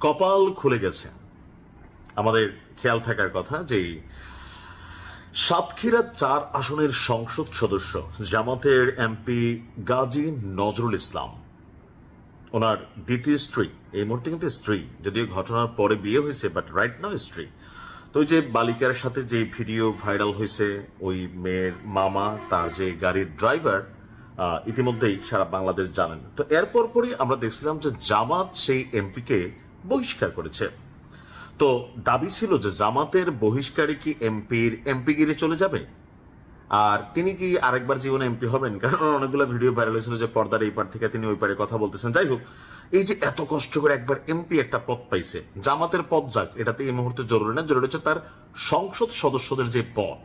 কপাল খুলে গেছে। আমাদের খেয়াল থাকার কথা যে সাতক্ষীরা 4 আসনের সংসদ সদস্য জামাতের এমপি গাজী নজরুল ইসলাম, ওনার দ্বিতীয় স্ত্রী, এই মুহূর্তে কিন্তু স্ত্রী, যদিও ঘটনার পরে বিয়ে হয়েছে, বাট রাইট নাও স্ত্রী। তো ওই যে বালিকার সাথে যে ভিডিও ভাইরাল হয়েছে, ওই মেয়ের মামা, তার যে গাড়ির ড্রাইভার, ইতিমধ্যেই সারা বাংলাদেশ জানেন। তো এরপর পরই আমরা দেখছিলাম যে জামাত সেই এমপিকে বহিষ্কার করেছে। তো দাবি ছিল যে জামাতের বহিষ্কারী কি এমপিগিরি চলে যাবে, আর তিনি কি আরেকবার জীবনে এমপি হবেন? কারণ অনেকগুলো ভিডিও ভাইরাল হয়েছিল যে পর্দার এই পার থেকে তিনি ওই পারে কথা বলতেছেন। যাই হোক, এই যে এত কষ্ট করে একবার এমপি একটা পদ পাইছে, জামাতের পদ যাক, এটাতে এই মুহূর্তে জরুরি না, জরুরি হচ্ছে তার সংসদ সদস্যদের যে পদ,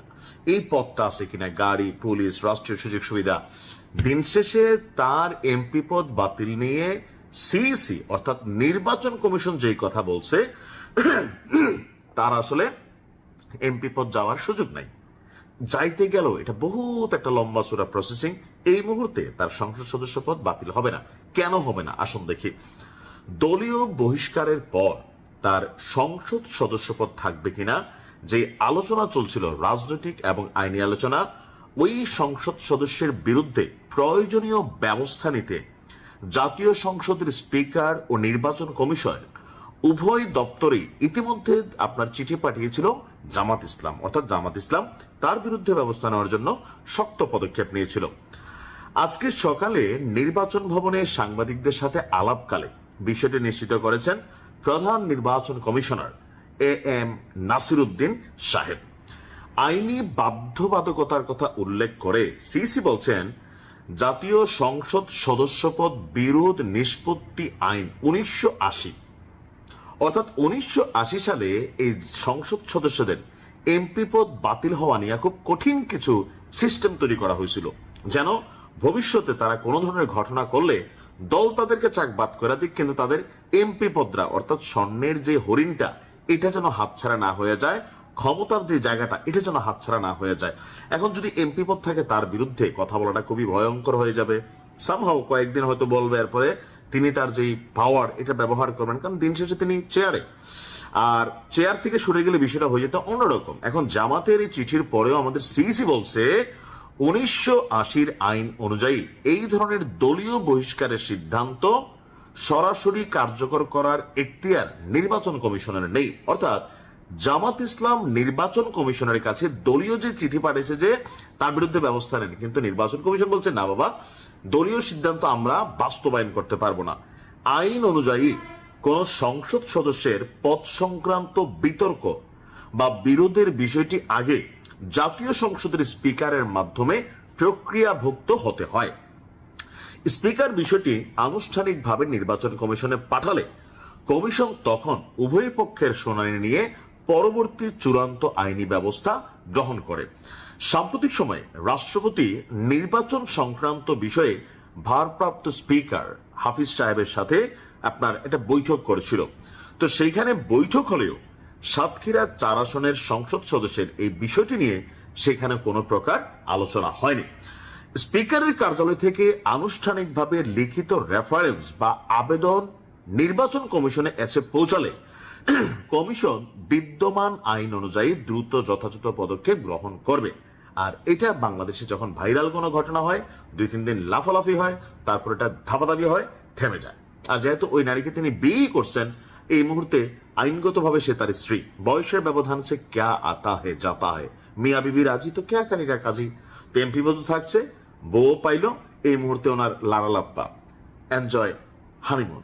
এই পদটা আছে কিনা, গাড়ি, পুলিশ, রাষ্ট্রীয় সুযোগ সুবিধা। দিন শেষে তার এমপি পদ বাতিল নিয়ে সিইসি অর্থাৎ নির্বাচন কমিশন যেই কথা বলছে, তার আসলে এমপি পদ যাওয়ার সুযোগ নাই। যাইতে গেল এটা বহুত একটা লম্বা চূড়া প্রসেসিং। এই মুহূর্তে তার সংসদ সদস্য পদ বাতিল হবে না। কেন হবে না আসুন দেখি। দলীয় বহিষ্কারের পর তার সংসদ সদস্য পদ থাকবে কিনা যে আলোচনা চলছিল, রাজনৈতিক এবং আইনি আলোচনা, ওই সংসদ সদস্যের বিরুদ্ধে প্রয়োজনীয় ব্যবস্থা নিতে জাতীয় সংসদের স্পিকার ও নির্বাচন কমিশন উভয় দপ্তরে ইতিমধ্যে আপনার চিঠি পাঠিয়েছিল জামাত ইসলাম, অর্থাৎ জামাত ইসলাম তার বিরুদ্ধে ব্যবস্থা নেওয়ার জন্য শক্ত পদক্ষেপ নিয়েছিল। আজকে সকালে নির্বাচন ভবনে সাংবাদিকদের সাথে আলাপকালে বিষয়টি নিশ্চিত করেছেন প্রধান নির্বাচন কমিশনার AM নাসির উদ্দিন সাহেব। আইনি বাধ্যবাধকতার কথা উল্লেখ করে সিইসি বলছেন, জাতীয় সংসদ সদস্যপদ বিরোধ নিষ্পত্তি আইন 1980, অর্থাৎ 1980 সালে এই সংসদ সদস্যদের এমপি পদ বাতিল হওয়া নিয়ে খুব কঠিন কিছু সিস্টেম তৈরি করা হয়েছিল, যেন ভবিষ্যতে তারা কোনো ধরনের ঘটনা করলে দল তাদেরকে চাকবাদ করে দিক, কিন্তু তাদের এমপি পদরা অর্থাৎ স্বর্ণের যে হরিণটা, এটা যেন হাতছাড়া না হয়ে যায়, ক্ষমতার যে জায়গাটা এটা যেন হাতছাড়া না হয়ে যায়। এখন যদি এমপি পদ থাকে, তার বিরুদ্ধে কথা বলাটা খুবই ভয়ঙ্কর হয়ে যাবে। সামহাও কয়েকদিন হয়তো বলবে, এরপরে তিনি তার যে পাওয়ার এটা ব্যবহার করবেন, কারণ দিন শেষে তিনি চেয়ারে, আর চেয়ার থেকে সরে গেলে বিষয়টা হয়ে যেত অন্যরকম। এখন জামাতের এই চিঠির পরেও আমাদের সিইসি বলছে 1980 আইন অনুযায়ী এই ধরনের দলীয় বহিষ্কারের সিদ্ধান্ত সরাসরি কার্যকর করার এখতিয়ার নির্বাচন কমিশনের নেই। অর্থাৎ জামাত ইসলাম নির্বাচন কমিশনের কাছে দলীয় যে চিঠি পাঠিয়েছে যে তার বিরুদ্ধে ব্যবস্থা নেন, কিন্তু নির্বাচন কমিশন বলছে না বাবা, দলীয় সিদ্ধান্ত আমরা বাস্তবায়ন করতে পারবো না। আইন অনুযায়ী কোন সংসদ সদস্যের পদ সংক্রান্ত বিতর্ক বা বিরোধের বিষয়টি আগে জাতীয় সংসদের স্পিকারের মাধ্যমে প্রক্রিয়াভুক্ত হতে হয়। স্পিকার বিষয়টি আনুষ্ঠানিকভাবে নির্বাচন কমিশনে পাঠালে কমিশন তখন উভয় পক্ষের শুনানি নিয়ে পরবর্তী চূড়ান্ত আইনি ব্যবস্থা গ্রহণ করে। সাম্প্রতিক সময়ে রাষ্ট্রপতি নির্বাচন সংক্রান্ত বিষয়ে ভারপ্রাপ্ত স্পিকার হাফিজ সাহেবের সাথে আপনার একটা বৈঠক করেছিল। তো সেইখানে বৈঠক হলেও সাতক্ষীরা 4 আসনের সংসদ সদস্যের এই বিষয়টি নিয়ে সেখানে কোনো প্রকার আলোচনা হয়নি। স্পিকারের কার্যালয় থেকে আনুষ্ঠানিকভাবে লিখিত রেফারেন্স বা আবেদন নির্বাচন কমিশনে এসে পৌঁছালে কমিশন বিদ্যমান আইন অনুযায়ী দ্রুত যথাযথ পদক্ষেপ গ্রহণ করবে। আর এটা বাংলাদেশে যখন ভাইরাল কোনো ঘটনা হয়, 2-3 দিন লাফালাফি হয়, তারপর এটা ধাপাধাপি হয়, থেমে যায়। আর যেহেতু ওই নারীকে তিনি বিয়ে করছেন, এই মুহূর্তে আইনগতভাবে সে তার স্ত্রী, বয়সের ব্যবধান সে ক্যা আতা হে জাতা হে, মিয়া বিবি রাজি তো ক্যা কানিকা কাজী। তো এমপি পদ থাকছে, বউ পাইল, এই মুহূর্তে ওনার লারালাপ্পা, এনজয় হানিমুন।